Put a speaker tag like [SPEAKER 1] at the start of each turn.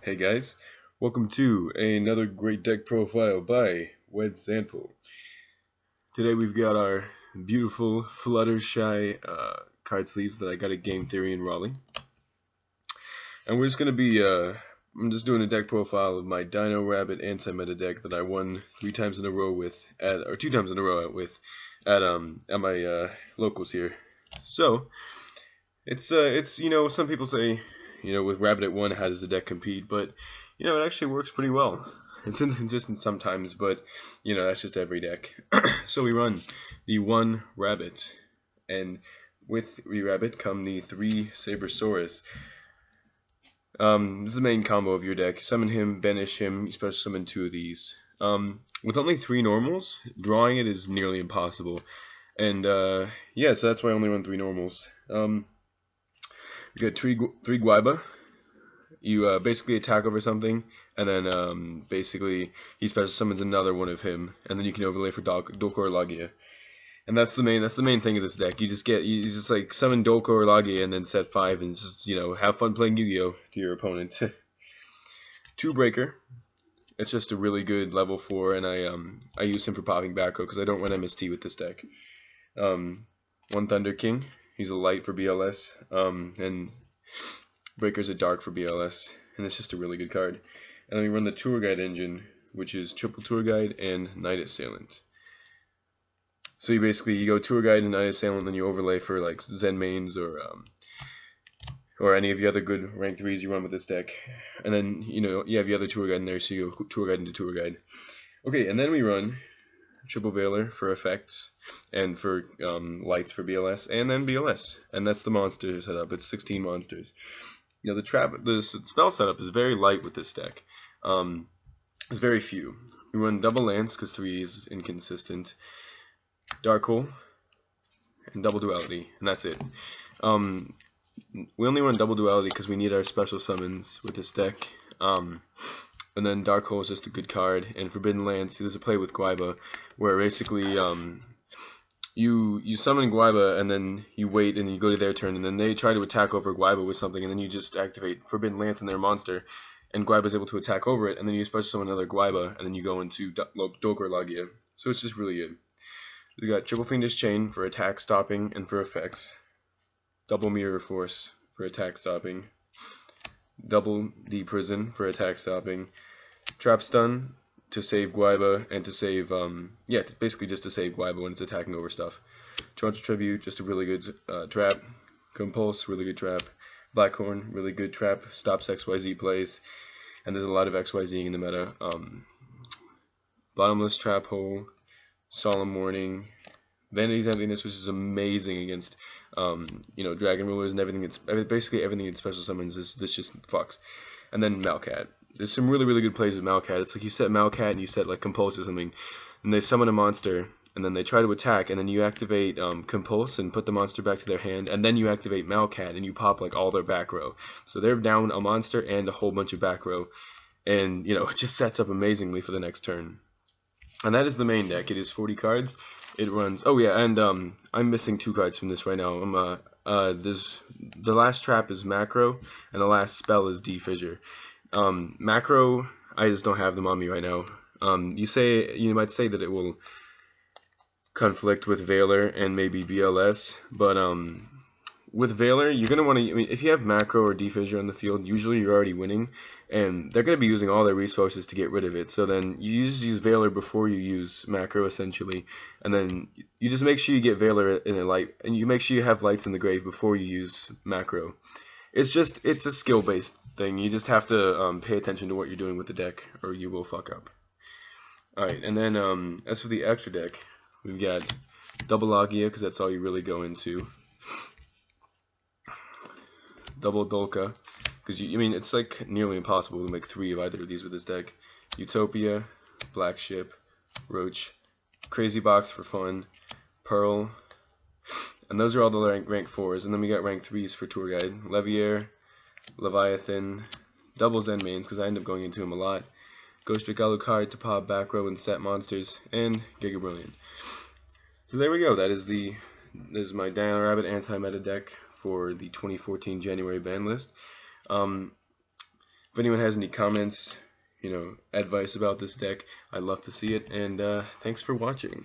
[SPEAKER 1] Hey guys, welcome to another great deck profile by Wed Sandful. Today we've got our beautiful Fluttershy card sleeves that I got at Game Theory in Raleigh. And we're just going to be, I'm just doing a deck profile of my Dino Rabbit anti-meta deck that I won 3 times in a row with, or 2 times in a row with, at my locals here. So, it's some people say, with Rabbit at 1, how does the deck compete? But, it actually works pretty well. It's inconsistent sometimes, but, that's just every deck. So we run the 1 Rabbit, and with the Rabbit come the 3 Sabersaurus. This is the main combo of your deck. Summon him, banish him, you special summon 2 of these. With only 3 normals, drawing it is nearly impossible. And, yeah, so that's why I only run 3 normals. You get 3 Guaiba. You basically attack over something, and then basically he special summons another one of him, and then you can overlay for Dolko or Lagia. And that's the main thing of this deck. You just like summon Dolko or Lagia and then set 5 and just have fun playing Yu-Gi-Oh to your opponent. 2 Breaker. It's just a really good level 4, and I use him for popping back row because I don't run MST with this deck. 1 Thunder King. He's a light for BLS, and Breaker's a dark for BLS, and it's just a really good card. And then we run the Tour Guide engine, which is triple Tour Guide and Night Assailant. So you go Tour Guide and Night Assailant, then you overlay for like Zen mains or any of the other good rank 3s you run with this deck. And then you have the other Tour Guide in there, so you go Tour Guide into Tour Guide. Okay, and then we run Triple Veiler for effects and for lights for BLS, and then BLS, and that's the monster setup. It's 16 monsters. The spell setup is very light with this deck. There's very few. We run double Lance because 3 is inconsistent, Dark Hole, and double Duality, and that's it. We only run double Duality because we need our special summons with this deck. And then Dark Hole is just a good card, and Forbidden Lance, there's a play with Guaiba, where basically you summon Guaiba, and then you wait, and you go to their turn, and then they try to attack over Guaiba with something, and then you just activate Forbidden Lance in their monster, and Guaiba is able to attack over it, and then you special summon another Guaiba, and then you go into Dolko or Lagia. So it's just really good. We got Triple Fiendish Chain for attack stopping and for effects, Double Mirror Force for attack stopping, Double D Prison for attack stopping, Trap Stun to save Guaiba, and to save, basically just to save Guaiba when it's attacking over stuff. Toronto Tribute, just a really good trap. Compulse, really good trap. Blackhorn, really good trap. Stops XYZ plays, and there's a lot of XYZing in the meta. Bottomless Trap Hole, Solemn Warning, Vanity's Emptiness, which is amazing against Dragon Rulers and everything. Basically everything in special summons. This just fucks. And then Malcat. There's some really, really good plays with Malcat. It's like you set Malcat and you set like Compulse or something, and they summon a monster, and then they try to attack, and then you activate Compulse and put the monster back to their hand, and then you activate Malcat and you pop like all their back row. So they're down a monster and a whole bunch of back row, and it just sets up amazingly for the next turn. And that is the main deck. It is 40 cards. It runs. Oh yeah, and I'm missing 2 cards from this right now. The last trap is Macro, and the last spell is D-Fissure. Macro, I just don't have them on me right now. You might say that it will conflict with Veiler and maybe BLS, but with Veiler, you're gonna want to. If you have Macro or D-Fissure on the field, usually you're already winning, and they're gonna be using all their resources to get rid of it. So then you just use Veiler before you use Macro, essentially, and then you just make sure you get Veiler in a light, and you make sure you have lights in the grave before you use Macro. It's a skill-based thing. You just have to pay attention to what you're doing with the deck, or you will fuck up. Alright, and then as for the extra deck, we've got double Lagia, because that's all you really go into. Double Dolka, because it's like nearly impossible to make 3 of either of these with this deck. Utopia, Black Ship, Roach, Crazy Box for fun, Pearl, and those are all the rank 4s. And then we got rank 3s for Tour Guide: Leviair, Leviathan, double Zen mains because I end up going into them a lot, Ghost Trick Alucard to pop back row and set monsters, and Giga Brilliant. So there we go. That is my Dino Rabbit anti-meta deck for the 2014 January ban list. If anyone has any comments, advice about this deck, I'd love to see it, and thanks for watching.